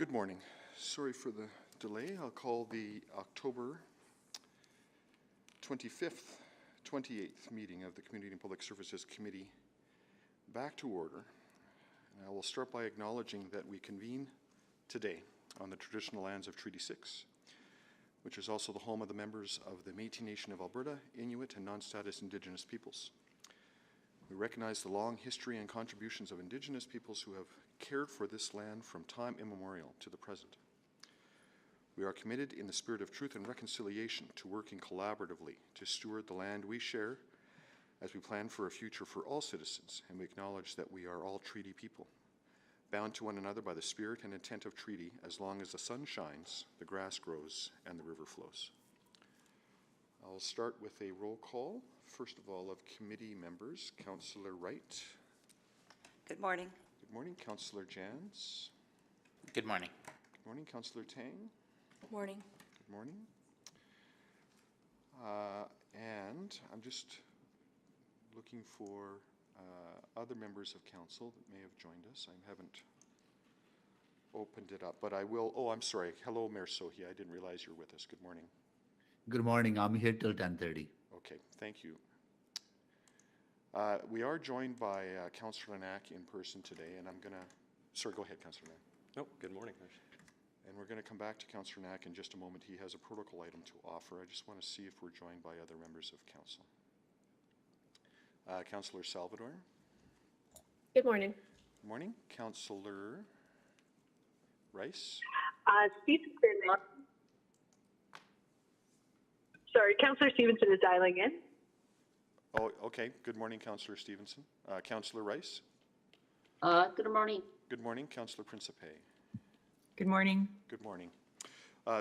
Good morning. Sorry for the delay. I'll call the October 25th, 28th meeting of the Community and Public Services Committee back to order. And I will start by acknowledging that we convene today on the traditional lands of Treaty 6, which is also the home of the members of the Métis Nation of Alberta, Inuit, and non-status Indigenous peoples. We recognize the long history and contributions of Indigenous peoples who have cared for this land from time immemorial to the present. We are committed in the spirit of truth and reconciliation to working collaboratively to steward the land we share as we plan for a future for all citizens, and we acknowledge that we are all treaty people, bound to one another by the spirit and intent of treaty. As long as the sun shines, the grass grows, and the river flows. I'll start with a roll call, first of all, of committee members. Councillor Wright. Good morning. Good morning. Councillor Jans. Good morning. Good morning. Councillor Tang. Good morning. Good morning. And I'm just looking for other members of council that may have joined us. I haven't opened it up, but I will. Oh, I'm sorry. Hello, Mayor Sohi. I didn't realize you're with us. Good morning. Good morning. I'm here till 10:30. Okay, thank you. We are joined by Councillor Knack in person today, and I'm going to... Sorry, go ahead, Councillor Knack. No, good morning. And we're going to come back to Councillor Knack in just a moment. He has a protocol item to offer. I just want to see if we're joined by other members of council. Councillor Salvador. Good morning. Good morning. Councillor Rice. Sorry, Councillor Stevenson is dialing in. Oh, okay. Good morning, Councillor Stevenson. Councillor Rice. Good morning. Good morning, Councillor Principe. Good morning. Good morning.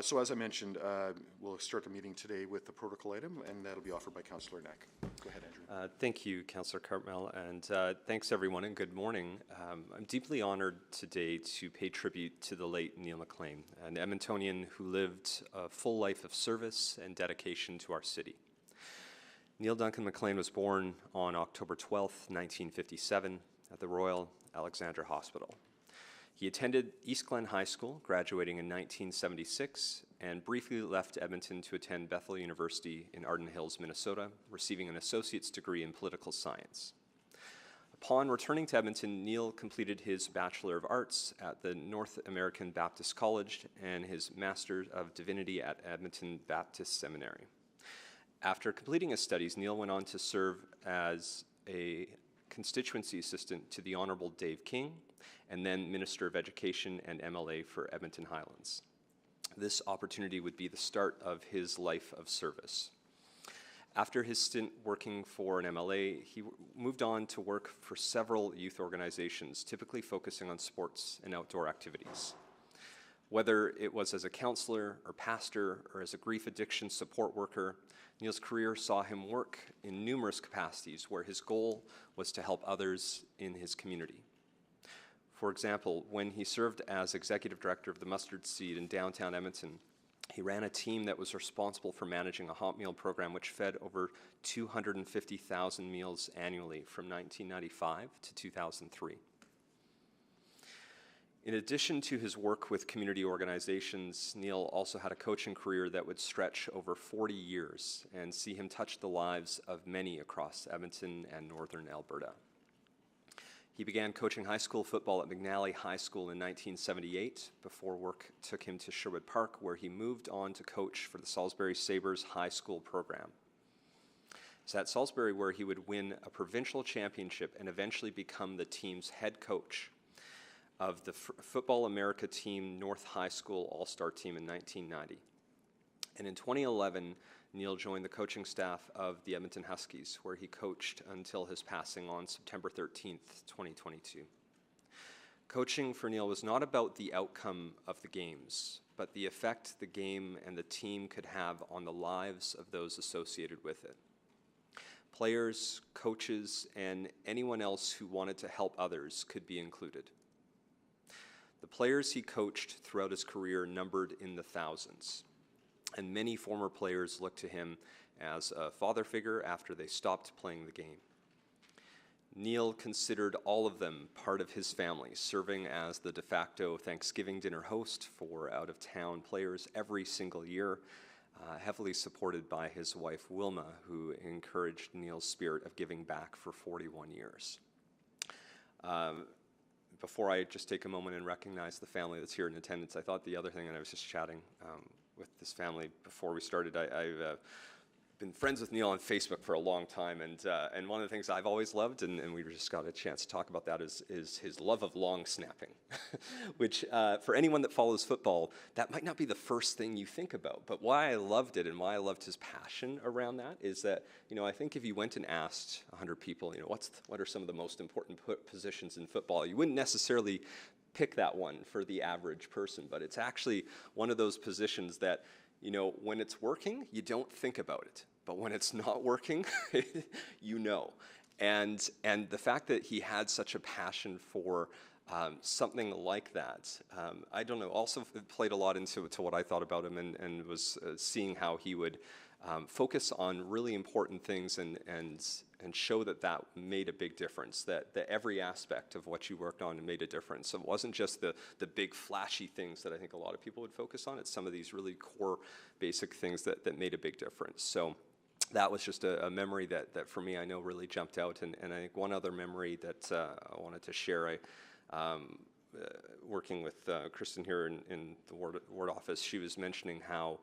So as I mentioned, we'll start the meeting today with the protocol item, and that'll be offered by Councillor Knack. Go ahead, Andrew. Thank you, Councillor Cartmel, and thanks everyone, and good morning. I'm deeply honored today to pay tribute to the late Neil McLean, an Edmontonian who lived a full life of service and dedication to our city. Neil Duncan McLean was born on October 12th, 1957, at the Royal Alexandra Hospital. He attended East Glen High School, graduating in 1976, and briefly left Edmonton to attend Bethel University in Arden Hills, Minnesota, receiving an associate's degree in political science. Upon returning to Edmonton, Neil completed his Bachelor of Arts at the North American Baptist College and his Master of Divinity at Edmonton Baptist Seminary. After completing his studies, Neil went on to serve as a constituency assistant to the Honourable Dave King, and then Minister of Education and MLA for Edmonton Highlands. This opportunity would be the start of his life of service. After his stint working for an MLA, he moved on to work for several youth organizations, typically focusing on sports and outdoor activities. Whether it was as a counselor or pastor or as a grief addiction support worker, Neil's career saw him work in numerous capacities where his goal was to help others in his community. For example, when he served as executive director of the Mustard Seed in downtown Edmonton, he ran a team that was responsible for managing a hot meal program which fed over 250,000 meals annually from 1995 to 2003. In addition to his work with community organizations, Neil also had a coaching career that would stretch over 40 years and see him touch the lives of many across Edmonton and northern Alberta. He began coaching high school football at McNally High School in 1978 before work took him to Sherwood Park, where he moved on to coach for the Salisbury Sabres high school program. It's at Salisbury where he would win a provincial championship and eventually become the team's head coach of the Football America Team North High School All-Star Team in 1990. And in 2011, Neil joined the coaching staff of the Edmonton Huskies, where he coached until his passing on September 13th, 2022. Coaching for Neil was not about the outcome of the games, but the effect the game and the team could have on the lives of those associated with it. Players, coaches, and anyone else who wanted to help others could be included. The players he coached throughout his career numbered in the thousands, and many former players looked to him as a father figure after they stopped playing the game. Neil considered all of them part of his family, serving as the de facto Thanksgiving dinner host for out-of-town players every single year, heavily supported by his wife Wilma, who encouraged Neil's spirit of giving back for 41 years. Before I just take a moment and recognize the family that's here in attendance, I thought the other thing, and I was just chatting with this family before we started, I've been friends with Neil on Facebook for a long time, and one of the things I've always loved, and we just got a chance to talk about that, is his love of long snapping, which for anyone that follows football, that might not be the first thing you think about, but why I loved it and why I loved his passion around that is that, I think if you went and asked 100 people, what are some of the most important positions in football, you wouldn't necessarily pick that one for the average person, but it's actually one of those positions that, when it's working, you don't think about it. But when it's not working, And the fact that he had such a passion for something like that, I don't know, also played a lot into what I thought about him and was seeing how he would focus on really important things and show that made a big difference, that every aspect of what you worked on made a difference. So it wasn't just the big flashy things that I think a lot of people would focus on, it's some of these really core basic things that made a big difference. So that was just a memory that for me I know really jumped out. And I think one other memory that I wanted to share, working with Kristen here in the ward office, she was mentioning how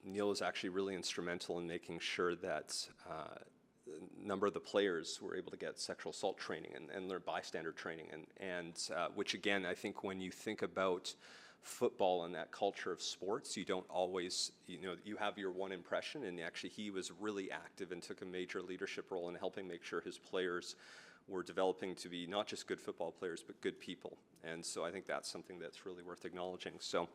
Neil was actually really instrumental in making sure that a number of the players were able to get sexual assault training and learn bystander training, and which again, I think when you think about football and that culture of sports, you don't always, you have your one impression, and actually he was really active and took a major leadership role in helping make sure his players were developing to be not just good football players, but good people. And so I think that's something that's really worth acknowledging. So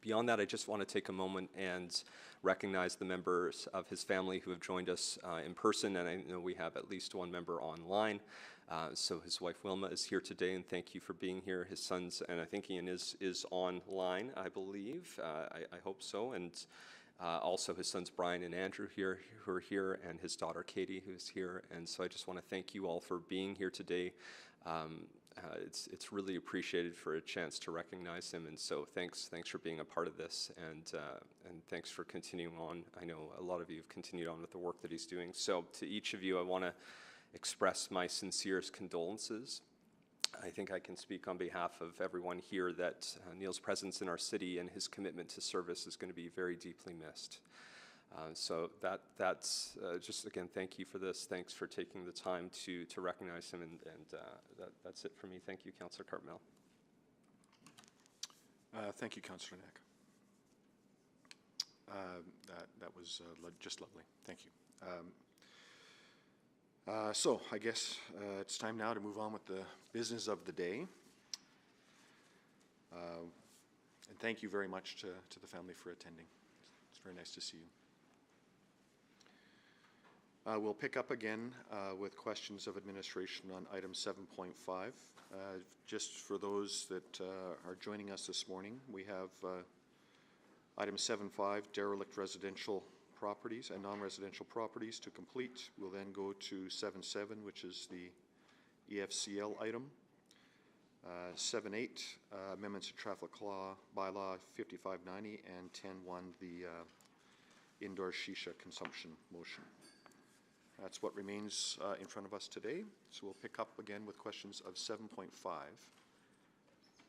beyond that, I just want to take a moment and recognize the members of his family who have joined us in person, and I know we have at least one member online. So his wife Wilma is here today, and thank you for being here. His sons, and I think Ian is online, I believe. I hope so. And also his sons Brian and Andrew here, who are here, and his daughter Katie, who's here. And so I just want to thank you all for being here today. It's really appreciated for a chance to recognize him, and so thanks for being a part of this, and thanks for continuing on. I know a lot of you have continued on with the work that he's doing. So to each of you, I want to express my sincerest condolences. I think I can speak on behalf of everyone here that Neil's presence in our city and his commitment to service is going to be very deeply missed. So that's just, again, thank you for this. Thanks for taking the time to recognize him, and that's it for me. Thank you, Councillor Cartmel. Thank you, Councillor Knack. That was just lovely. Thank you. So I guess it's time now to move on with the business of the day. And thank you very much to the family for attending. It's very nice to see you. We'll pick up again with questions of administration on item 7.5. Just for those that are joining us this morning, we have item 7.5, derelict residential properties and non-residential properties to complete. We'll then go to 7.7, which is the EFCL item. 7.8, amendments to traffic law, bylaw 5590, and 10.1, the indoor shisha consumption motion. That's what remains in front of us today. So we'll pick up again with questions of 7.5.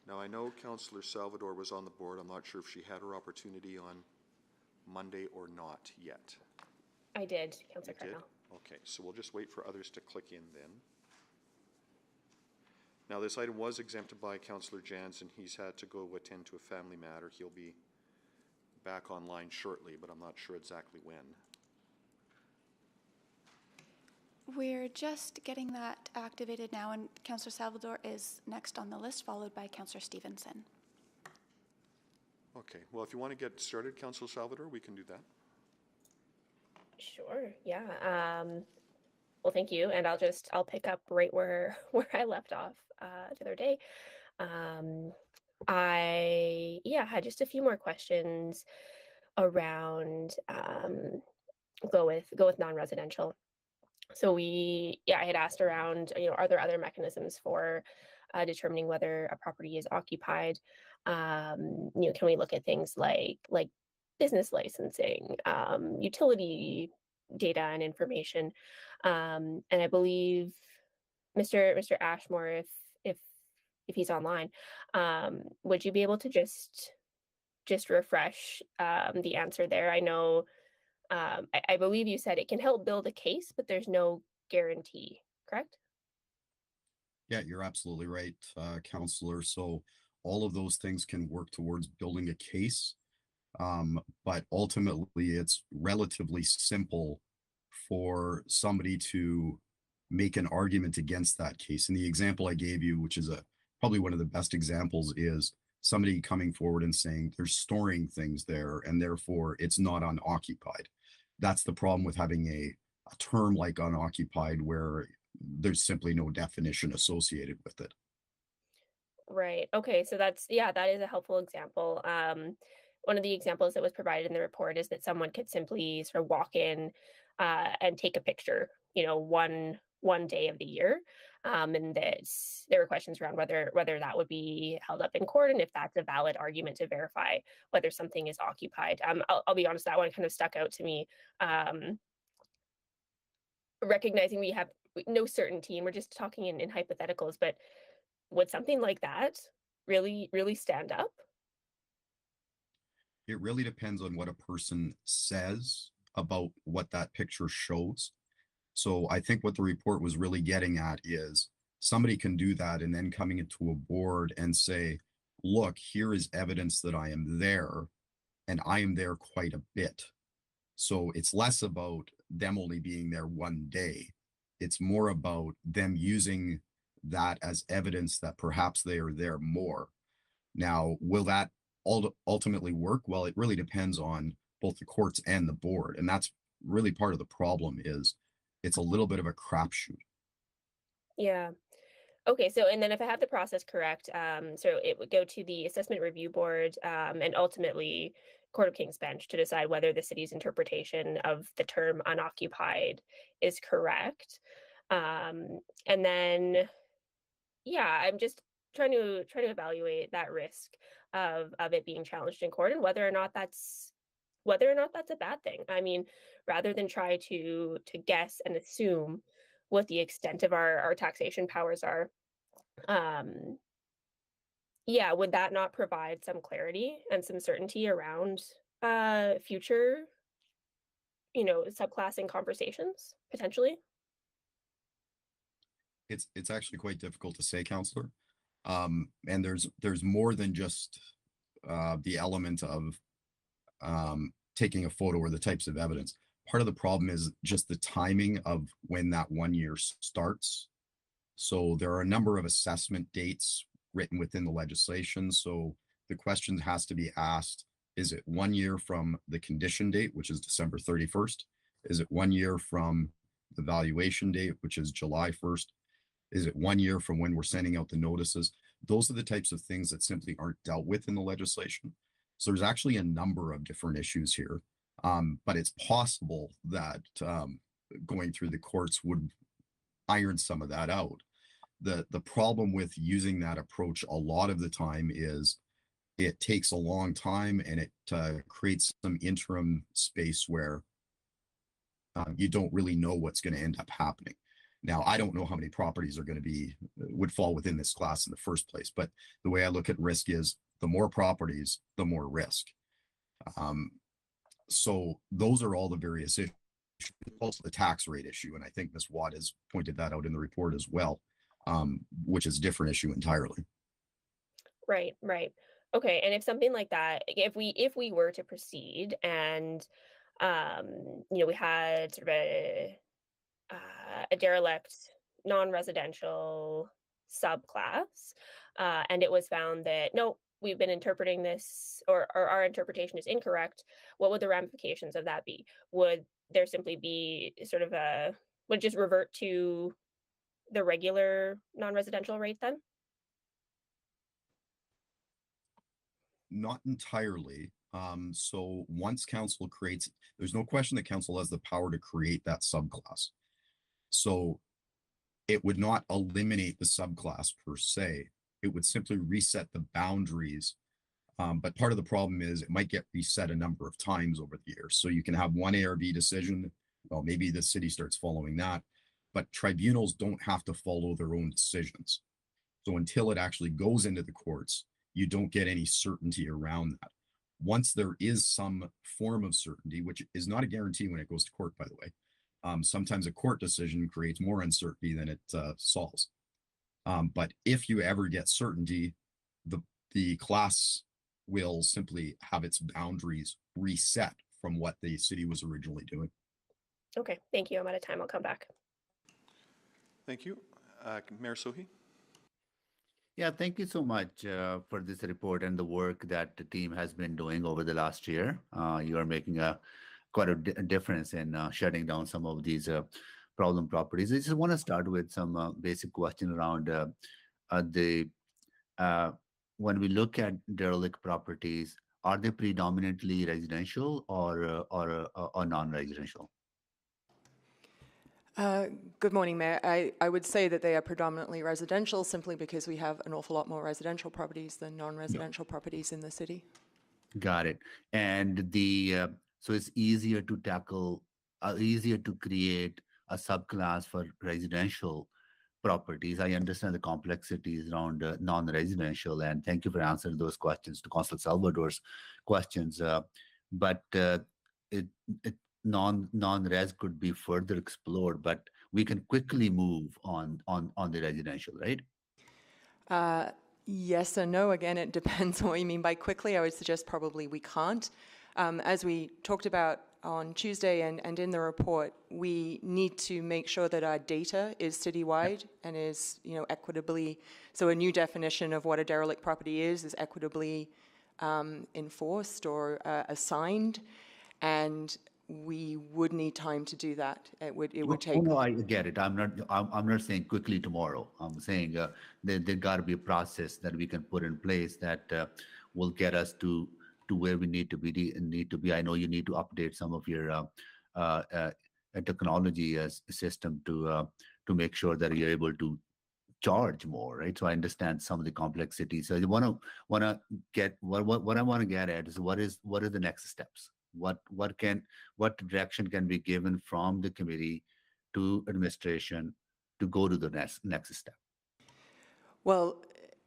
Now, I know Councillor Salvador was on the board. I'm not sure if she had her opportunity on Monday or not yet. I did, Councillor Cartmel. Okay, so we'll just wait for others to click in then. Now, this item was exempted by Councillor Jansen. He's had to go attend to a family matter. He'll be back online shortly, but I'm not sure exactly when. We're just getting that activated now, and Councillor Salvador is next on the list, followed by Councillor Stevenson. Okay, well, if you want to get started, Councillor Salvador, we can do that. Sure, yeah. Well, thank you, and I'll pick up right where I left off the other day. I had just a few more questions around go with non-residential. I had asked around, are there other mechanisms for determining whether a property is occupied? Can we look at things like business licensing, utility data and information? And I believe Mr. Ashmore, if if he's online, would you be able to just refresh the answer there? I know I believe you said it can help build a case, but there's no guarantee, correct? Yeah, you're absolutely right, Counselor. So all of those things can work towards building a case, but ultimately it's relatively simple for somebody to make an argument against that case. And the example I gave you, which is probably one of the best examples, is somebody coming forward and saying they're storing things there and therefore it's not unoccupied. That's the problem with having a term like unoccupied where there's simply no definition associated with it. Right. Okay. So that is a helpful example. One of the examples that was provided in the report is that someone could simply sort of walk in and take a picture, one day of the year. And that there were questions around whether that would be held up in court and if that's a valid argument to verify whether something is occupied. I'll be honest, that one kind of stuck out to me. Recognizing we have no certainty and we're just talking in hypotheticals, but would something like that really stand up? It really depends on what a person says about what that picture shows. So I think what the report was really getting at is somebody can do that and then coming into a board and say, look, here is evidence that I am there and I am there quite a bit. So it's less about them only being there one day. It's more about them using that as evidence that perhaps they are there more. Now, will that ultimately work? Well, it really depends on both the courts and the board. And that's really part of the problem is it's a little bit of a crapshoot. Yeah. Okay, so and then if I have the process correct, so it would go to the assessment review board and ultimately Court of King's Bench to decide whether the city's interpretation of the term unoccupied is correct. And then, yeah, I'm just trying to evaluate that risk of it being challenged in court and whether or not that's a bad thing. I mean, rather than try to guess and assume what the extent of our taxation powers are, yeah, would that not provide some clarity and some certainty around future, subclassing conversations potentially? It's actually quite difficult to say, Counselor. And there's more than just the element of taking a photo or the types of evidence. Part of the problem is just the timing of when that 1 year starts. So there are a number of assessment dates written within the legislation. So the question has to be asked, is it 1 year from the condition date, which is December 31st? Is it 1 year from the valuation date, which is July 1st? Is it 1 year from when we're sending out the notices? Those are the types of things that simply aren't dealt with in the legislation. So there's actually a number of different issues here. But it's possible that going through the courts would iron some of that out. The problem with using that approach a lot of the time is it takes a long time and it creates some interim space where you don't really know what's going to end up happening. Now, I don't know how many properties are going to would fall within this class in the first place, but the way I look at risk is the more properties, the more risk. So those are all the various issues. Also the tax rate issue, and I think Ms. Watt has pointed that out in the report as well, which is a different issue entirely. Right, right. Okay, and if something like that, if we were to proceed and we had sort of a derelict non-residential subclass, and it was found that no, we've been interpreting this or our interpretation is incorrect, what would the ramifications of that be? Would there simply be sort of would it just revert to the regular non-residential rate then? Not entirely. So once council creates, there's no question that council has the power to create that subclass. So it would not eliminate the subclass per se. It would simply reset the boundaries. But part of the problem is it might get reset a number of times over the years. So you can have one ARB decision. Well, maybe the city starts following that, but tribunals don't have to follow their own decisions. So until it actually goes into the courts, you don't get any certainty around that. Once there is some form of certainty, which is not a guarantee when it goes to court, by the way, sometimes a court decision creates more uncertainty than it solves. But if you ever get certainty, the class will simply have its boundaries reset from what the city was originally doing. Okay, thank you. I'm out of time. I'll come back. Thank you. Mayor Sohi? Yeah, thank you so much for this report and the work that the team has been doing over the last year. You are making quite a difference in shutting down some of these problem properties. I just want to start with some basic question around when we look at derelict properties, are they predominantly residential or non-residential? Good morning, Mayor. I would say that they are predominantly residential simply because we have an awful lot more residential properties than non-residential properties in the city. Got it. And so it's easier to tackle, easier to create a subclass for residential properties. I understand the complexities around non-residential, and thank you for answering those questions to Council Salvador's questions. But non-res could be further explored, but we can quickly move on the residential, right? Yes and no. Again, it depends on what you mean by quickly. I would suggest probably we can't. As we talked about on Tuesday and in the report, we need to make sure that our data is citywide and is, equitably. So a new definition of what a derelict property is equitably enforced or assigned, and we would need time to do that. It would take. No, I get it. I'm not saying quickly tomorrow. I'm saying there got to be a process that we can put in place that will get us to where we need to be. I know you need to update some of your technology system to make sure that you're able to charge more, right? So I understand some of the complexities. So I want to get what I want to get at is what are the next steps? What direction can be given from the committee to administration to go to the next step? Well,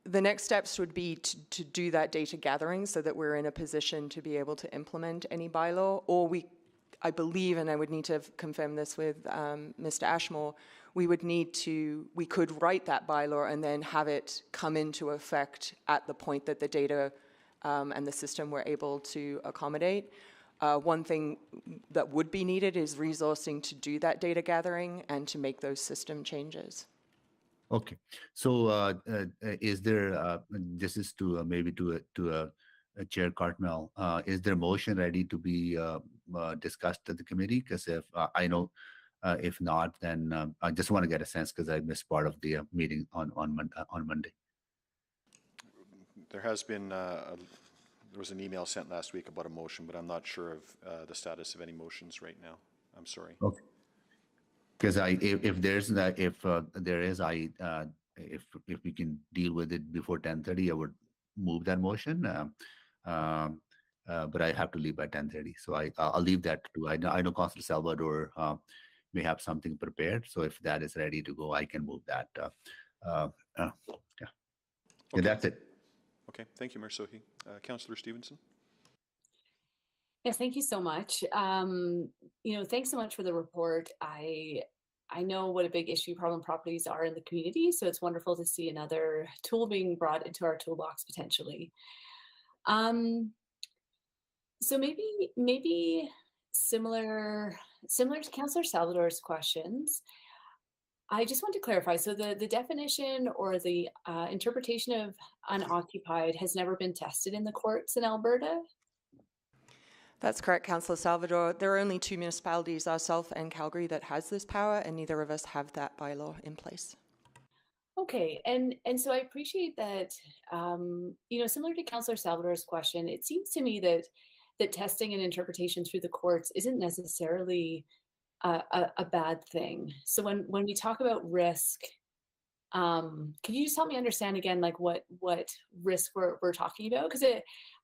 the next steps would be to do that data gathering so that we're in a position to be able to implement any bylaw, or I believe, and I would need to confirm this with Mr. Ashmore, we could write that bylaw and then have it come into effect at the point that the data and the system were able to accommodate. One thing that would be needed is resourcing to do that data gathering and to make those system changes. Okay, so is there? This is to maybe to Chair Cartmel. Is there a motion ready to be discussed at the committee? Because if I know, if not, then I just want to get a sense because I missed part of the meeting on Monday. There has been there was an email sent last week about a motion, but I'm not sure of the status of any motions right now. I'm sorry. Okay. Because if there is, if we can deal with it before 10:30, I would move that motion. But I have to leave by 10:30, so I'll leave that to. I know Councilor Salvador may have something prepared, so if that is ready to go, I can move that. Yeah. Okay. Yeah, that's it. Okay, thank you, Mayor Sohi. Councillor Stevenson. Yes, thank you so much. Thanks so much for the report. I know what a big issue problem properties are in the community, so it's wonderful to see another tool being brought into our toolbox potentially. So maybe similar to Councillor Salvador's questions, I just want to clarify. So the definition or the interpretation of unoccupied has never been tested in the courts in Alberta? That's correct, Councillor Salvador. There are only two municipalities, ourselves and Calgary, that has this power, and neither of us have that bylaw in place. Okay, and so I appreciate that, similar to Councillor Salvador's question, it seems to me that testing and interpretation through the courts isn't necessarily a bad thing. So when we talk about risk, can you just help me understand again, like what risk we're talking about? Because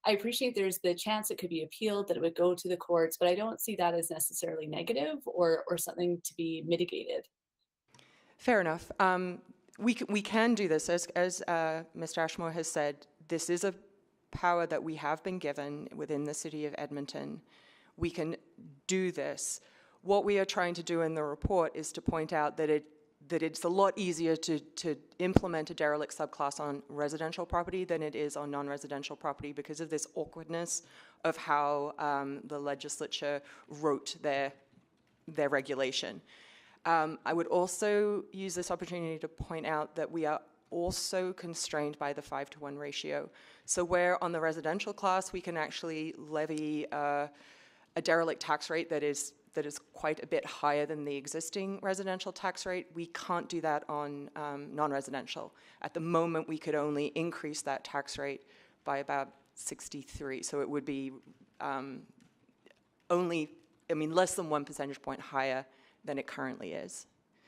I appreciate there's the chance it could be appealed, that it would go to the courts, but I don't see that as necessarily negative or something to be mitigated. Fair enough. We can do this, as Mr. Ashmore has said. This is a power that we have been given within the city of Edmonton. We can do this. What we are trying to do in the report is to point out that it's a lot easier to implement a derelict subclass on residential property than it is on non-residential property because of this awkwardness of how the legislature wrote their regulation. I would also use this opportunity to point out that we are also constrained by the 5-to-1 ratio. So where on the residential class we can actually levy a derelict tax rate that is quite a bit higher than the existing residential tax rate, we can't do that on non-residential. At the moment, we could only increase that tax rate by about 63. So it would be less than 1 percentage point higher than it currently is.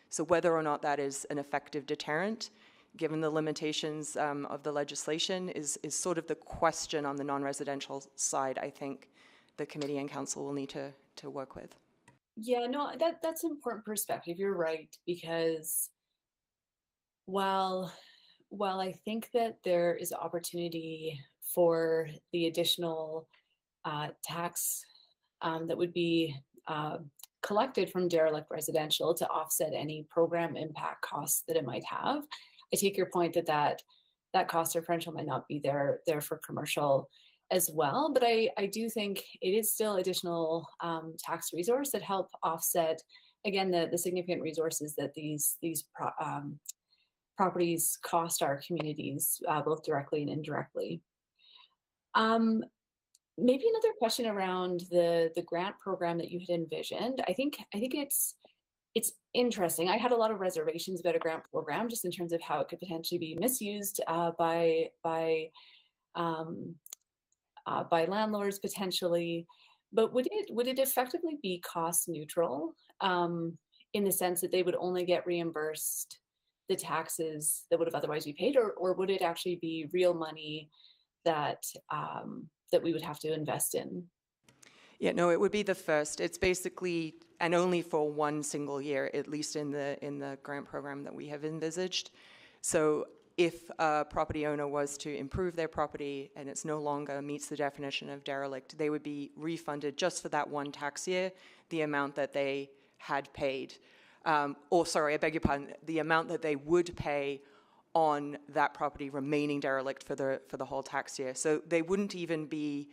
So whether or not that is an effective deterrent, given the limitations of the legislation, is sort of the question on the non-residential side, I think the committee and council will need to work with. Yeah, no, that's an important perspective. You're right, because while I think that there is opportunity for the additional tax that would be collected from derelict residential to offset any program impact costs that it might have, I take your point that cost differential might not be there for commercial as well, but I do think it is still additional tax resource that help offset, again, the significant resources that these properties cost our communities, both directly and indirectly. Maybe another question around the grant program that you had envisioned. I think it's interesting. I had a lot of reservations about a grant program, just in terms of how it could potentially be misused by landlords potentially, but would it effectively be cost neutral in the sense that they would only get reimbursed the taxes that would have otherwise been paid, or would it actually be real money that we would have to invest in? Yeah, no, it would be the first. It's basically, and only for one single year, at least in the grant program that we have envisaged. So if a property owner was to improve their property and it's no longer meets the definition of derelict, they would be refunded just for that one tax year the amount that they had paid. I beg your pardon, the amount that they would pay on that property remaining derelict for the whole tax year. So they wouldn't even be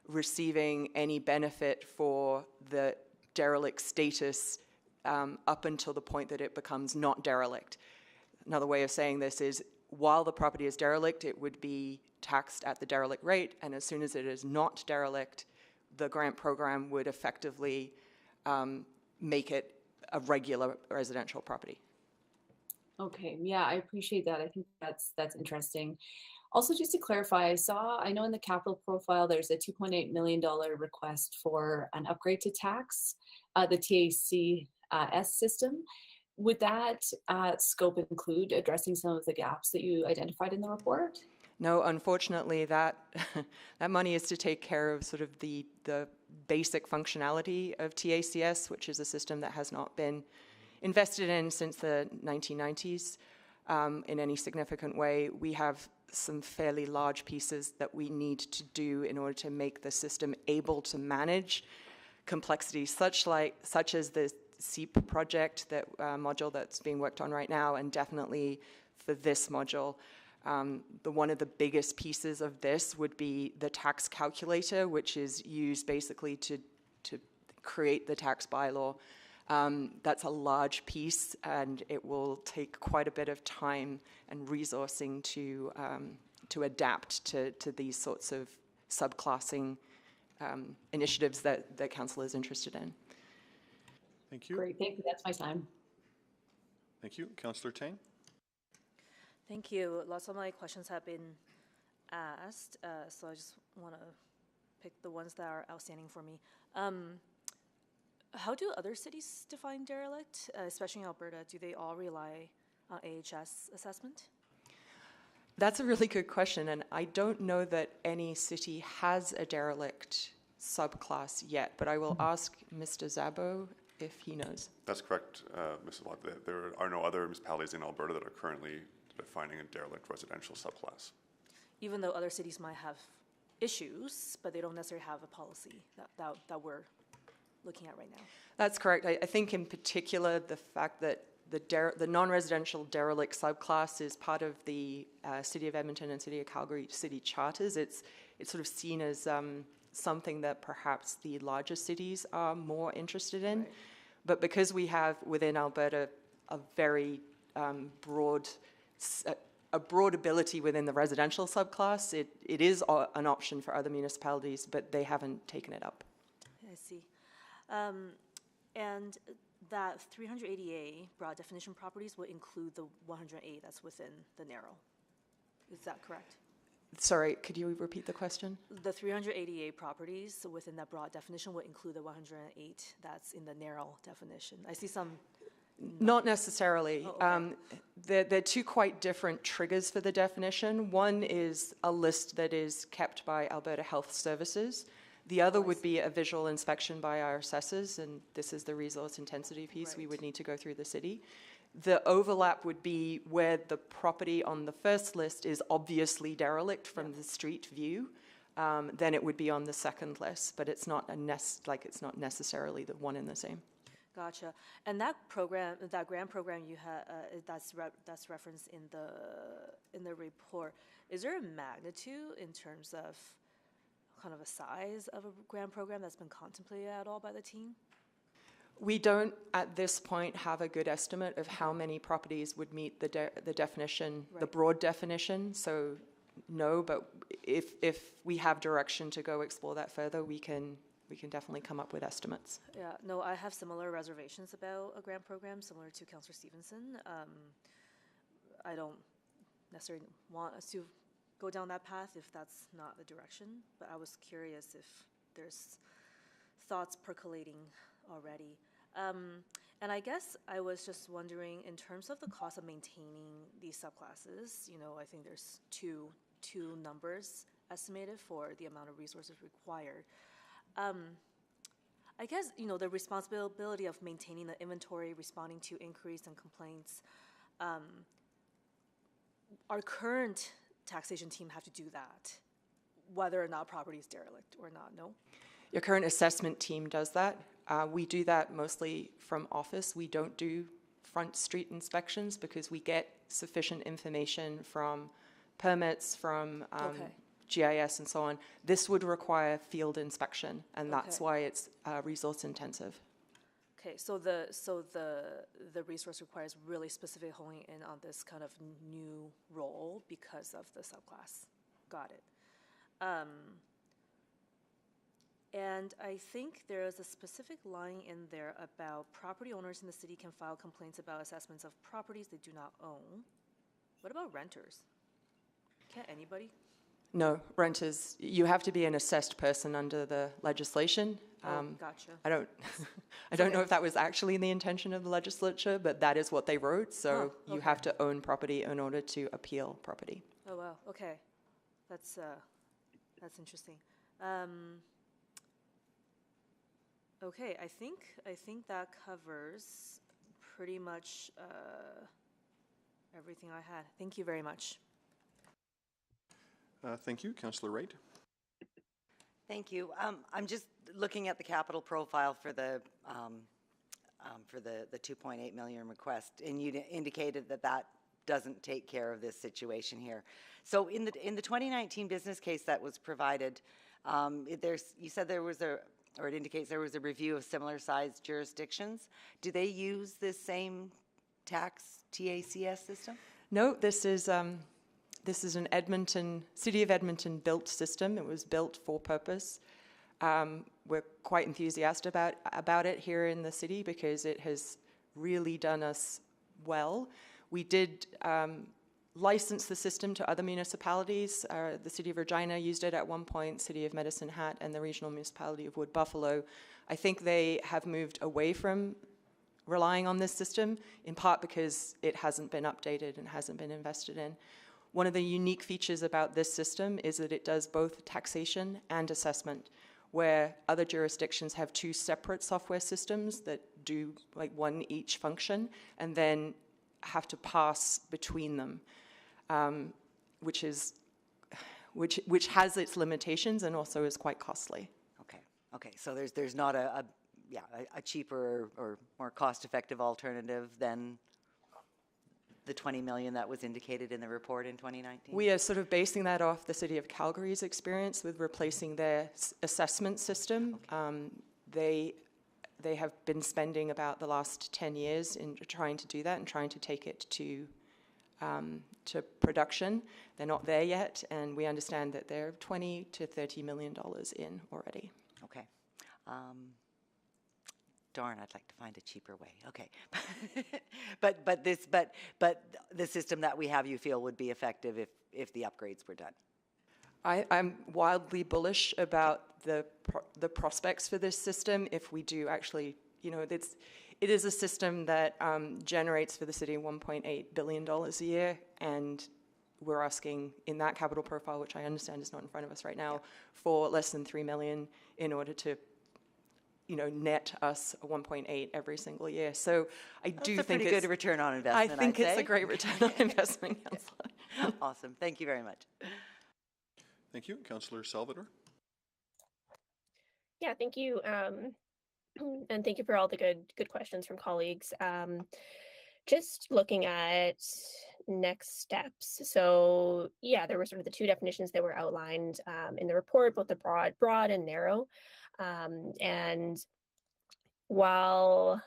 receiving any benefit for the derelict status up until the point that it becomes not derelict. Another way of saying this is, while the property is derelict, it would be taxed at the derelict rate, and as soon as it is not derelict, the grant program would effectively make it a regular residential property. Okay, yeah, I appreciate that. I think that's interesting. Also, just to clarify, I know in the capital profile there's a $2.8 million request for an upgrade to tax, the TACS system. Would that scope include addressing some of the gaps that you identified in the report? No, unfortunately, that money is to take care of sort of the basic functionality of TACS, which is a system that has not been invested in since the 1990s in any significant way. We have some fairly large pieces that we need to do in order to make the system able to manage complexities such as the SEEP project, that module that's being worked on right now, and definitely for this module. One of the biggest pieces of this would be the tax calculator, which is used basically to create the tax bylaw. That's a large piece, and it will take quite a bit of time and resourcing to adapt to these sorts of subclassing initiatives that the council is interested in. Thank you. Great, thank you. That's my time. Thank you. Councillor Tang? Thank you. Lots of my questions have been asked, so I just want to pick the ones that are outstanding for me. How do other cities define derelict, especially in Alberta? Do they all rely on AHS assessment? That's a really good question, and I don't know that any city has a derelict subclass yet, but I will ask Mr. Zabo if he knows. That's correct, Mrs. Lott. There are no other municipalities in Alberta that are currently defining a derelict residential subclass. Even though other cities might have issues, but they don't necessarily have a policy that we're looking at right now. That's correct. I think in particular the fact that the non-residential derelict subclass is part of the City of Edmonton and City of Calgary city charters. It's sort of seen as something that perhaps the larger cities are more interested in. Right. But because we have within Alberta a very broad ability within the residential subclass, it is an option for other municipalities, but they haven't taken it up. I see. And that 380A broad definition properties will include the 108 that's within the narrow. Is that correct? Sorry, could you repeat the question? The 388 properties within that broad definition will include the 108 that's in the narrow definition. I see some. Not necessarily. Oh, okay. They're two quite different triggers for the definition. One is a list that is kept by Alberta Health Services. The other would be a visual inspection by our assessors, and this is the resource intensity piece. Right. We would need to go through the city. The overlap would be where the property on the first list is obviously derelict from the street view, then it would be on the second list, but it's not it's not necessarily the one and the same. Gotcha. And that program, that grant program you had, that's referenced in the report. Is there a magnitude in terms of kind of a size of a grant program that's been contemplated at all by the team? We don't, at this point, have a good estimate of how many properties would meet the definition, right. The broad definition. So, no. But if we have direction to go explore that further, we can definitely come up with estimates. Yeah. No, I have similar reservations about a grant program, similar to Councillor Stevenson. I don't necessarily want us to go down that path if that's not the direction. But I was curious if there's thoughts percolating already. And I guess I was just wondering, in terms of the cost of maintaining these subclasses, I think there's two numbers estimated for the amount of resources required. I guess, the responsibility of maintaining the inventory, responding to inquiries and complaints, our current taxation team have to do that, whether or not property is derelict or not, no? Your current assessment team does that. We do that mostly from office. We don't do front street inspections because we get sufficient information from permits, from GIS and so on. This would require field inspection, and that's why it's resource intensive. Okay, so the resource requires really specific honing in on this kind of new role because of the subclass. Got it. And I think there is a specific line in there about property owners in the city can file complaints about assessments of properties they do not own. What about renters? Can't anybody? No, renters, you have to be an assessed person under the legislation. Gotcha. I don't know if that was actually the intention of the legislature, but that is what they wrote. So you have to own property in order to appeal property. Oh wow. Okay, that's interesting. Okay, I think that covers pretty much everything I had. Thank you very much. Thank you, Councillor Wright. Thank you. I'm just looking at the capital profile for the 2.8 million request, and you indicated that doesn't take care of this situation here. So in the 2019 business case that was provided, you said there was it indicates there was a review of similar sized jurisdictions. Do they use this same tax TACS system? No, this is an City of Edmonton built system. It was built for purpose. We're quite enthusiastic about it here in the city because it has really done us well. We did licensed the system to other municipalities. The City of Regina used it at one point, City of Medicine Hat, and the Regional Municipality of Wood Buffalo. I think they have moved away from relying on this system, in part because it hasn't been updated and hasn't been invested in. One of the unique features about this system is that it does both taxation and assessment, where other jurisdictions have two separate software systems that do like one each function, and then have to pass between them, which has its limitations and also is quite costly. Okay. So there's not a cheaper or more cost-effective alternative than the 20 million that was indicated in the report in 2019? We are sort of basing that off the City of Calgary's experience with replacing their assessment system. Okay. They have been spending about the last 10 years in trying to do that and trying to take it to production. They're not there yet, and we understand that they're $20 to $30 million in already. Okay. Darn, I'd like to find a cheaper way. Okay. but the system that we have, you feel, would be effective if the upgrades were done? I'm wildly bullish about the prospects for this system if we do actually, it is a system that generates for the city $1.8 billion a year, and we're asking in that capital profile, which I understand is not in front of us right now, for less than $3 million in order to net us 1.8 every single year. So I do think it's a pretty good return on investment. I think it's a great return on investment, Councillor. Awesome. Thank you very much. Thank you. Councillor Salvador. Yeah, thank you. And thank you for all the good questions from colleagues. Just looking at next steps. So yeah, there were sort of the two definitions that were outlined in the report, both the broad and narrow. And while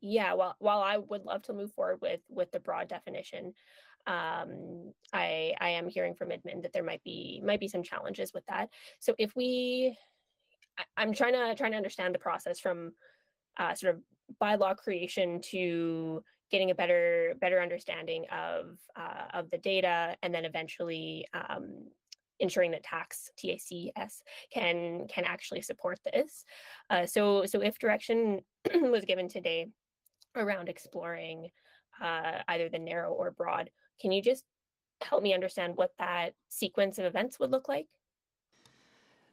I would love to move forward with the broad definition, I am hearing from Edmonton that there might be some challenges with that. So if I'm trying to understand the process from sort of bylaw creation to getting a better understanding of the data, and then eventually ensuring that TACS can actually support this. So if direction was given today around exploring either the narrow or broad, can you just help me understand what that sequence of events would look like?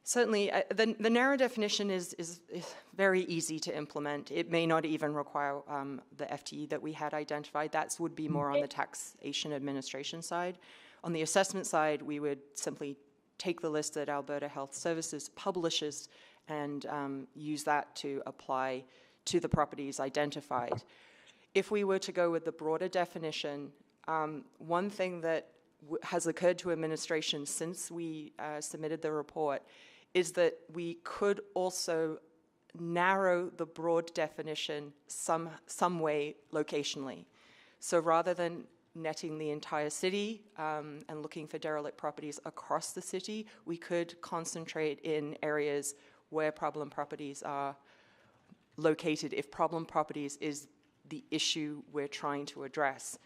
Certainly, the narrow definition is very easy to implement. It may not even require the FTE that we had identified. That would be more on the taxation administration side. On the assessment side, we would simply take the list that Alberta Health Services publishes and use that to apply to the properties identified. If we were to go with the broader definition, one thing that has occurred to administration since we submitted the report is that we could also narrow the broad definition some way locationally. So rather than netting the entire city and looking for derelict properties across the city, we could concentrate in areas where problem properties are located, if problem properties is the issue we're trying to address.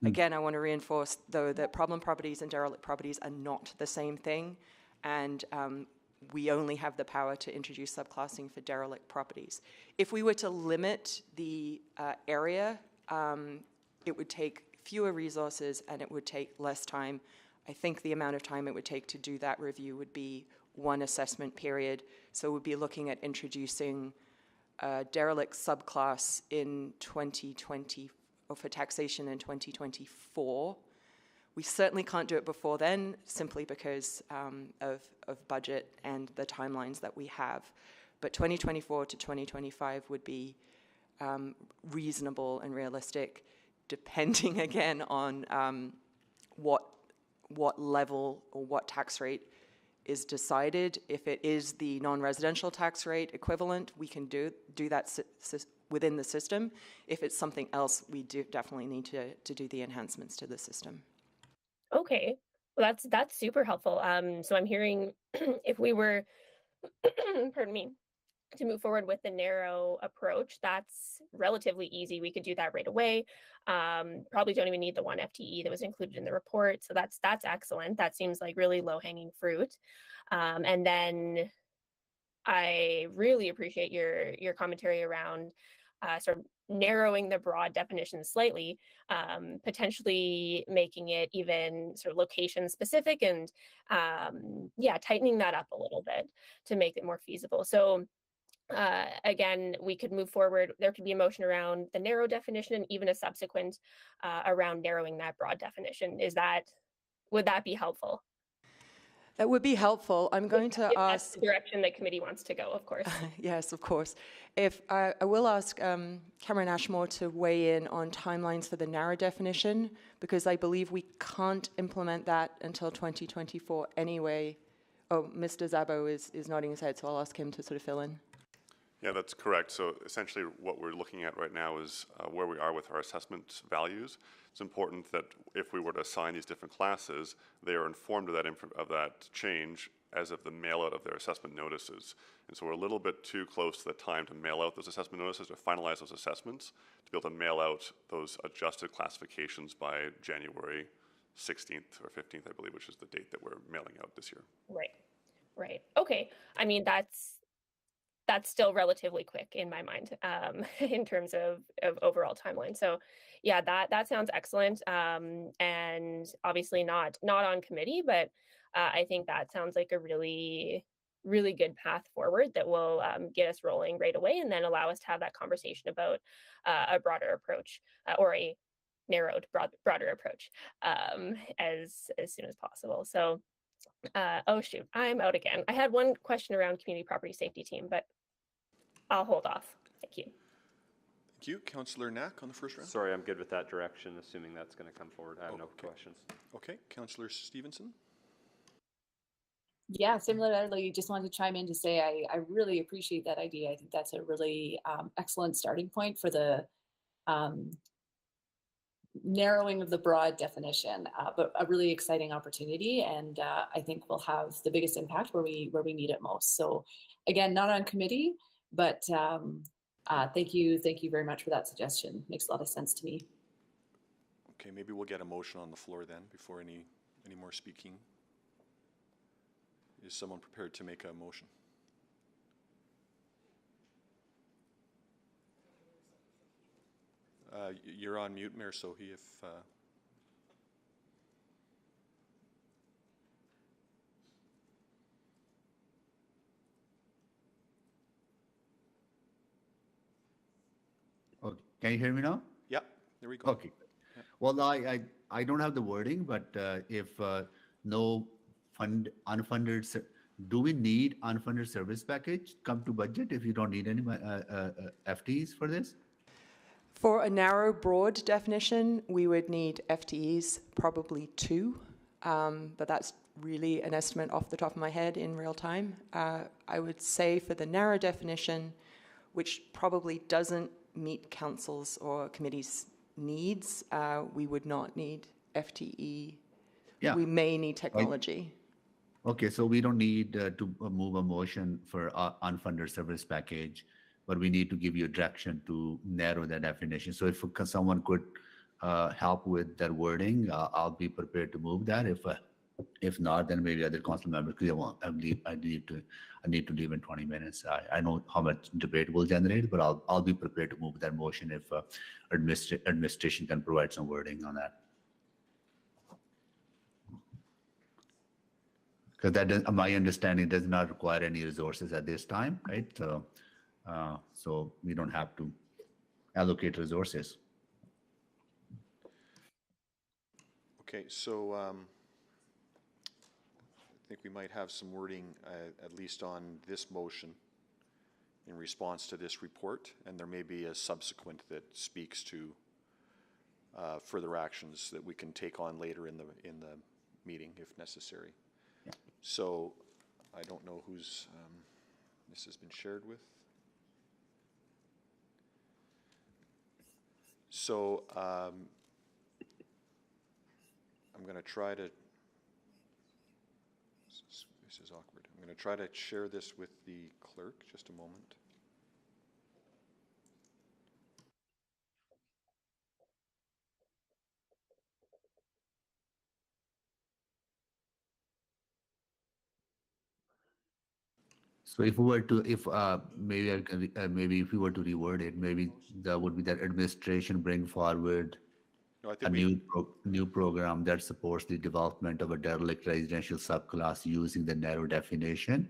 Again, I want to reinforce, though, that problem properties and derelict properties are not the same thing, and we only have the power to introduce subclassing for derelict properties. If we were to limit the area, it would take fewer resources and it would take less time. I think the amount of time it would take to do that review would be one assessment period. So we'd be looking at introducing a derelict subclass in 2020, or for taxation in 2024. We certainly can't do it before then, simply because of budget and the timelines that we have. But 2024 to 2025 would be reasonable and realistic, depending again on what level or what tax rate is decided. If it is the non-residential tax rate equivalent, we can do that within the system. If it's something else, we do definitely need to do the enhancements to the system. Okay, well that's super helpful. So I'm hearing if we were, pardon me, to move forward with the narrow approach, that's relatively easy. We could do that right away. Probably don't even need the 1 FTE that was included in the report. So that's excellent. That seems like really low-hanging fruit. And then I really appreciate your commentary around sort of narrowing the broad definition slightly, potentially making it even sort of location specific, and yeah, tightening that up a little bit to make it more feasible. So again, we could move forward. There could be a motion around the narrow definition and even a subsequent around narrowing that broad definition. Would that be helpful? That would be helpful. I'm going to If ask. that's the direction the committee wants to go, of course. Yes, of course. If I will ask Cameron Ashmore to weigh in on timelines for the narrow definition, because I believe we can't implement that until 2024 anyway. Oh, Mr. Zabo is nodding his head, so I'll ask him to sort of fill in. Yeah, that's correct. So essentially what we're looking at right now is where we are with our assessment values. It's important that if we were to assign these different classes, they are informed of that change as of the mail out of their assessment notices. And so we're a little bit too close to the time to mail out those assessment notices, to finalize those assessments, to be able to mail out those adjusted classifications by January 16th or 15th, I believe, which is the date that we're mailing out this year. Right. Okay. I mean, that's still relatively quick in my mind in terms of overall timeline. So yeah, that sounds excellent. And obviously not on committee, but I think that sounds like a really, really good path forward that will get us rolling right away, and then allow us to have that conversation about a broader approach or a narrowed broader approach as soon as possible. So oh shoot, I'm out again. I had one question around community property safety team, but I'll hold off. Thank you. Thank you. Councillor Knack on the first round. Sorry, I'm good with that direction, assuming that's going to come forward. I have no questions. Okay. Councillor Stevenson. Yeah, similarly, just wanted to chime in to say I really appreciate that idea. I think that's a really excellent starting point for the narrowing of the broad definition, but a really exciting opportunity, and I think we'll have the biggest impact where we need it most. So again, not on committee, but thank you very much for that suggestion. Makes a lot of sense to me. Okay, maybe we'll get a motion on the floor then before any more speaking. Is someone prepared to make a motion? You're on mute, Mayor Sohi, if... Okay. Can you hear me now? Yeah, there we go. Okay. Yeah. Well, I don't have the wording, but if no unfunded, do we need unfunded service package come to budget if you don't need any FTEs for this? For a narrow, broad definition, we would need FTEs, probably 2, but that's really an estimate off the top of my head in real time. I would say for the narrow definition, which probably doesn't meet council's or committee's needs, we would not need FTE. Yeah. We may need technology. Okay, so we don't need to move a motion for unfunded service package, but we need to give you a direction to narrow the definition. So if someone could help with that wording, I'll be prepared to move that. If not, then maybe other council members, because I need to leave in 20 minutes. I know how much debate will generate, but I'll be prepared to move that motion if administration can provide some wording on that. Because that, my understanding, does not require any resources at this time, right? So we don't have to allocate resources. Okay, so I think we might have some wording, at least on this motion, in response to this report, and there may be a subsequent that speaks to further actions that we can take on later in the meeting if necessary. Yeah. So I don't know who's this has been shared with. So I'm going to try to. This is awkward. I'm going to try to share this with the clerk. Just a moment. So if we were to, if maybe I can, maybe if we were to reword it, maybe that would be that administration bring forward No, I a think we, new program that supports the development of a derelict residential subclass using the narrow definition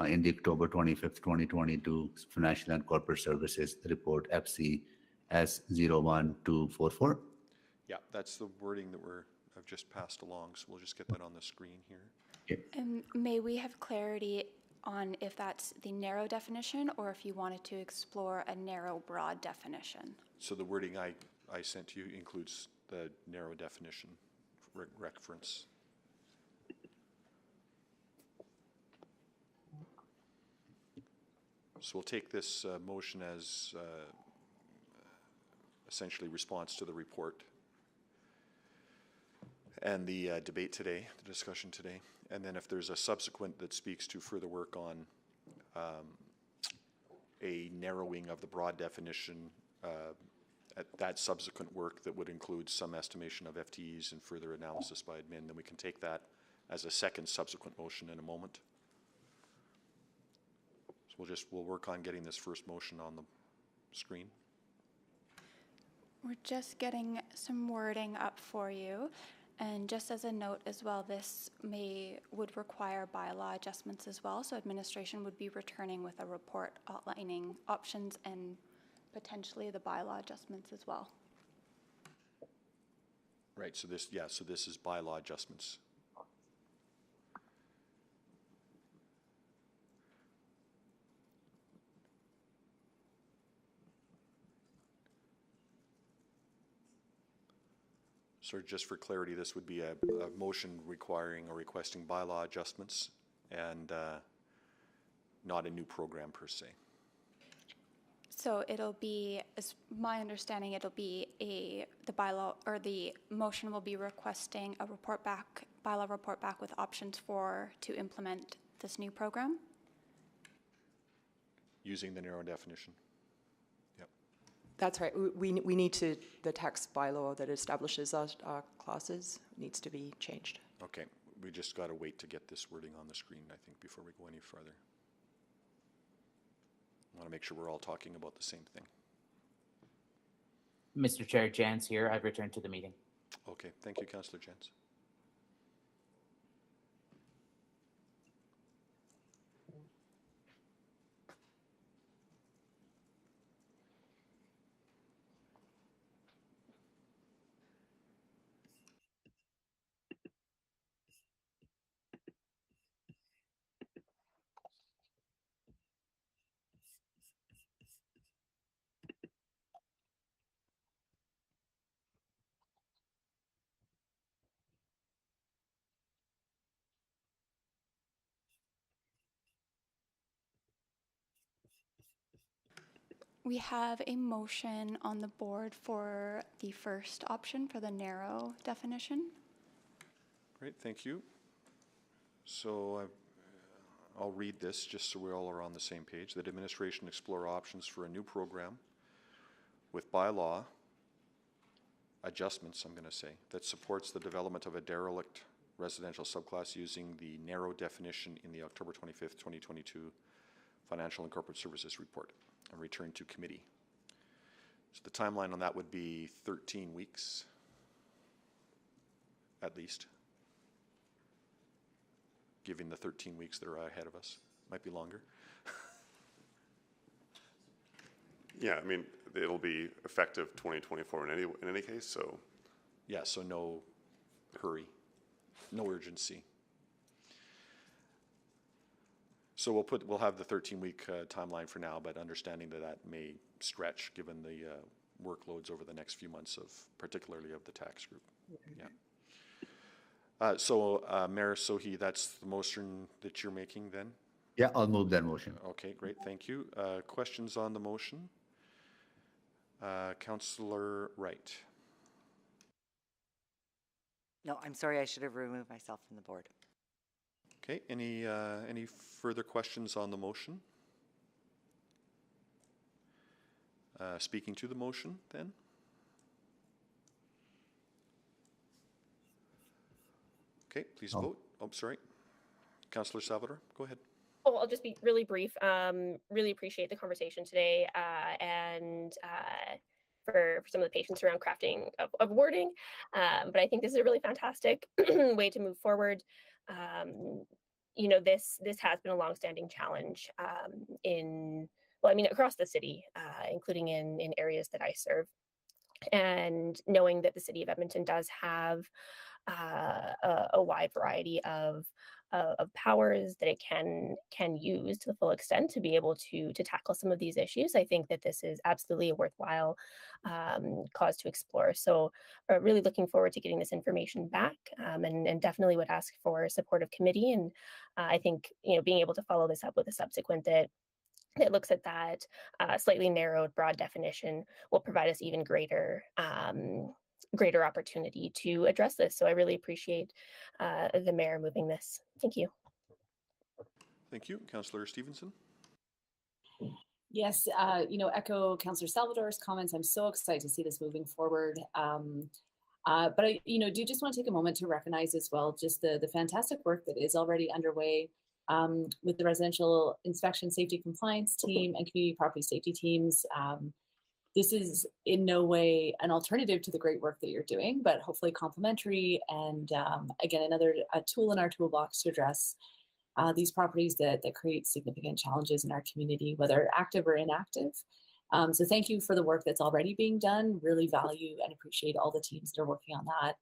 in the October 25th, 2022 Financial and Corporate Services Report FC S01244. yeah, that's the wording that I've just passed along, so we'll just get that on the screen here. And may we have clarity on if that's the narrow definition or if you wanted to explore a narrow, broad definition? So the wording I sent to you includes the narrow definition reference. So we'll take this motion as essentially response to the report and the debate today, the discussion today. And then if there's a subsequent that speaks to further work on a narrowing of the broad definition, at that subsequent work that would include some estimation of FTEs and further analysis by admin, then we can take that as a second subsequent motion in a moment. So we'll work on getting this first motion on the screen. We're just getting some wording up for you. And just as a note as well, this would require bylaw adjustments as well. So administration would be returning with a report outlining options and potentially the bylaw adjustments as well. Right, so this is bylaw adjustments. So just for clarity, this would be a motion requiring or requesting bylaw adjustments and not a new program per se. So it'll be, as my understanding, it'll be the bylaw or the motion will be requesting a bylaw report back with options to implement this new program? Using the narrow definition. Yep. That's right. We need to, the text bylaw that establishes our classes needs to be changed. Okay, we just got to wait to get this wording on the screen, I think, before we go any further. I want to make sure we're all talking about the same thing. Mr. Chair, Jans here. I've returned to the meeting. Okay, thank you, Councillor Jens. We have a motion on the board for the first option for the narrow definition. Great, thank you. So I'll read this just so we all are on the same page. That administration explore options for a new program with bylaw adjustments, I'm going to say, that supports the development of a derelict residential subclass using the narrow definition in the October 25th, 2022 Financial and Corporate Services Report and return to committee. So the timeline on that would be 13 weeks, at least. Given the 13 weeks that are ahead of us. Might be longer. Yeah, I mean, it'll be effective 2024 in any case, so. Yeah, so no hurry, no urgency. So we'll have the 13-week timeline for now, but understanding that may stretch given the workloads over the next few months particularly of the tax group. Yeah. Mayor Sohi, that's the motion that you're making then? Yeah, I'll move that motion. Okay, great, thank you. Questions on the motion? Councillor Wright. No, I'm sorry, I should have removed myself from the board. Okay, any further questions on the motion? Speaking to the motion then? Okay, please vote. Oh, sorry. Councillor Salvador, go ahead. Oh, I'll just be really brief. Really appreciate the conversation today, and for some of the patience around crafting of wording. But I think this is a really fantastic way to move forward. This has been a longstanding challenge across the city, including in areas that I serve. And knowing that the city of Edmonton does have a wide variety of powers that it can use to the full extent to be able to tackle some of these issues. I think that this is absolutely a worthwhile cause to explore. So, really looking forward to getting this information back, and definitely would ask for support of committee. And I think being able to follow this up with a subsequent that looks at that slightly narrowed, broad definition will provide us even greater opportunity to address this. So I really appreciate the mayor moving this. Thank you. Thank you. Councillor Stevenson. Yes, echo Councillor Salvador's comments. I'm so excited to see this moving forward. But I, do just want to take a moment to recognize as well just the fantastic work that is already underway with the residential inspection safety compliance team and community property safety teams. This is in no way an alternative to the great work that you're doing, but hopefully complementary and again, another tool in our toolbox to address these properties that create significant challenges in our community, whether active or inactive. So thank you for the work that's already being done. Really value and appreciate all the teams that are working on that.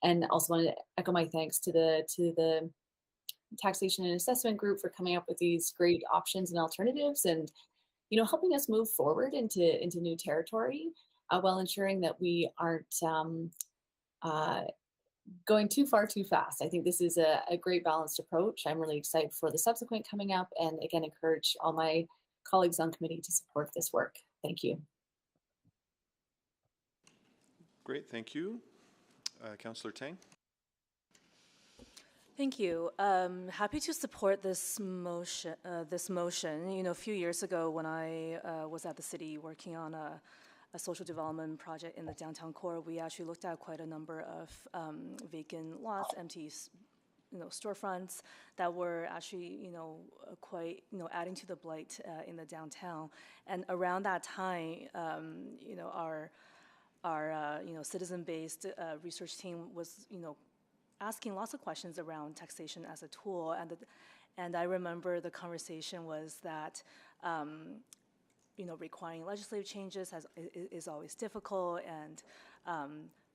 And also want to echo my thanks to the taxation and assessment group for coming up with these great options and alternatives, and helping us move forward into new territory while ensuring that we aren't going too far too fast. I think this is a great balanced approach. I'm really excited for the subsequent coming up, and again, encourage all my colleagues on committee to support this work. Thank you. Great, thank you. Councillor Tang. Thank you. Happy to support this motion. A few years ago, when I was at the city working on a social development project in the downtown core, we actually looked at quite a number of vacant lots, empty, storefronts that were actually, quite, adding to the blight in the downtown. And around that time, our citizen-based research team was, asking lots of questions around taxation as a tool, and I remember the conversation was that requiring legislative changes is always difficult, and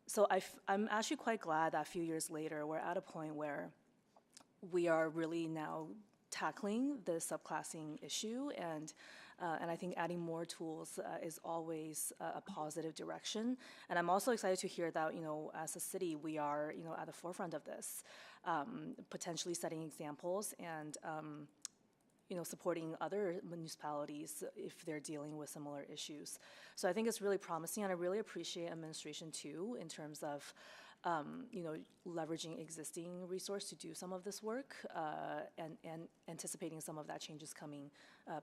so I'm actually quite glad that a few years later we're at a point where we are really now tackling the subclassing issue, and I think adding more tools is always a positive direction. And I'm also excited to hear that, as a city, we are, at the forefront of this, potentially setting examples and, supporting other municipalities if they're dealing with similar issues. So I think it's really promising, and I really appreciate administration too, in terms of leveraging existing resource to do some of this work and anticipating some of that changes coming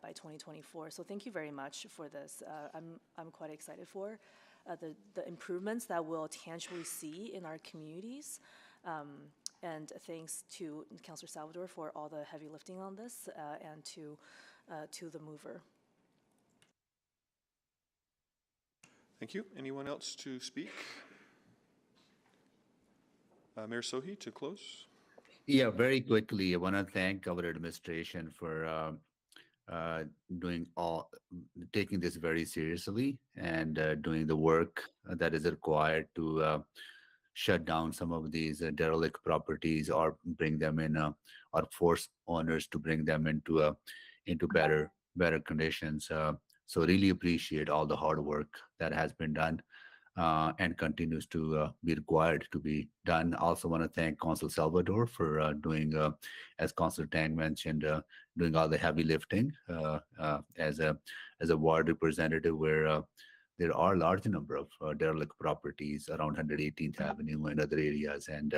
by 2024. So thank you very much for this. I'm quite excited for the improvements that we'll tangibly see in our communities. And thanks to Councillor Salvador for all the heavy lifting on this, and to the mover. Thank you. Anyone else to speak? Mayor Sohi, to close. Yeah, very quickly, I want to thank our administration for taking this very seriously and doing the work that is required to shut down some of these derelict properties, or bring them in, or force owners to bring them into better conditions. So really appreciate all the hard work that has been done and continues to be required to be done. Also want to thank Council Salvador for doing, as Councilor Tang mentioned, doing all the heavy lifting as a ward representative, where there are a large number of derelict properties around 118th Avenue and other areas. And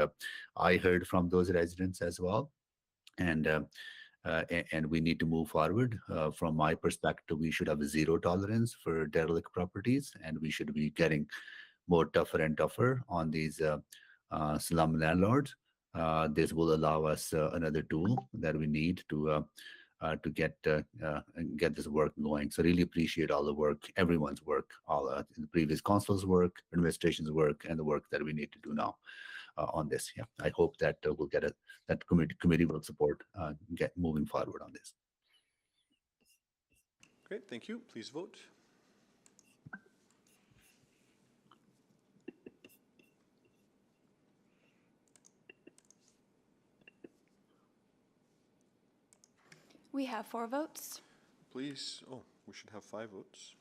I heard from those residents as well. And we need to move forward. From my perspective, we should have a zero tolerance for derelict properties, and we should be getting more tougher and tougher on these slum landlords. This will allow us another tool that we need to to get this work going. So really appreciate all the work, everyone's work, all the previous council's work, administration's work, and the work that we need to do now on this. Yeah, I hope that we'll get that committee will support get moving forward on this. Great, thank you. Please vote. We have 4 votes. Please, oh, we should have 5 votes.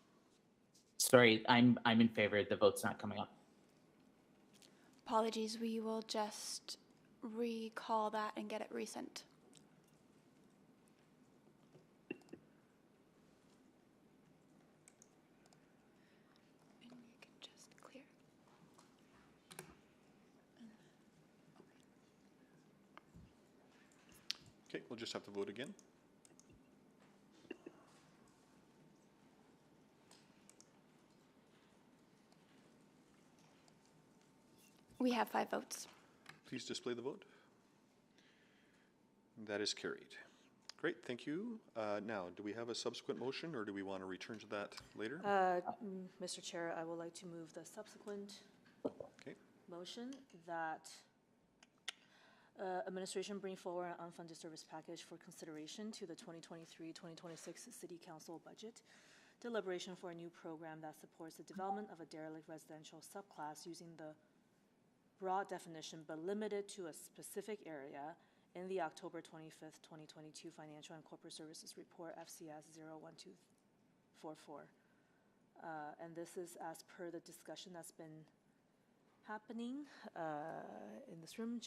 Sorry, I'm in favor. The vote's not coming up. Apologies, we will just recall that and get it resent. And you can just clear. Okay, we'll just have to vote again. We have 5 votes. Please display the vote. That is carried. Great, thank you. Now, do we have a subsequent motion, or do we want to return to that later? Mr. Chair, I would like to move the subsequent motion that administration bring forward an unfunded service package for consideration to the 2023-2026 City Council budget deliberation for a new program that supports the development of a derelict residential subclass using the broad definition but limited to a specific area in the October 25th, 2022 Financial and Corporate Services Report FCS 01244. And this is as per the discussion that's been happening in this room.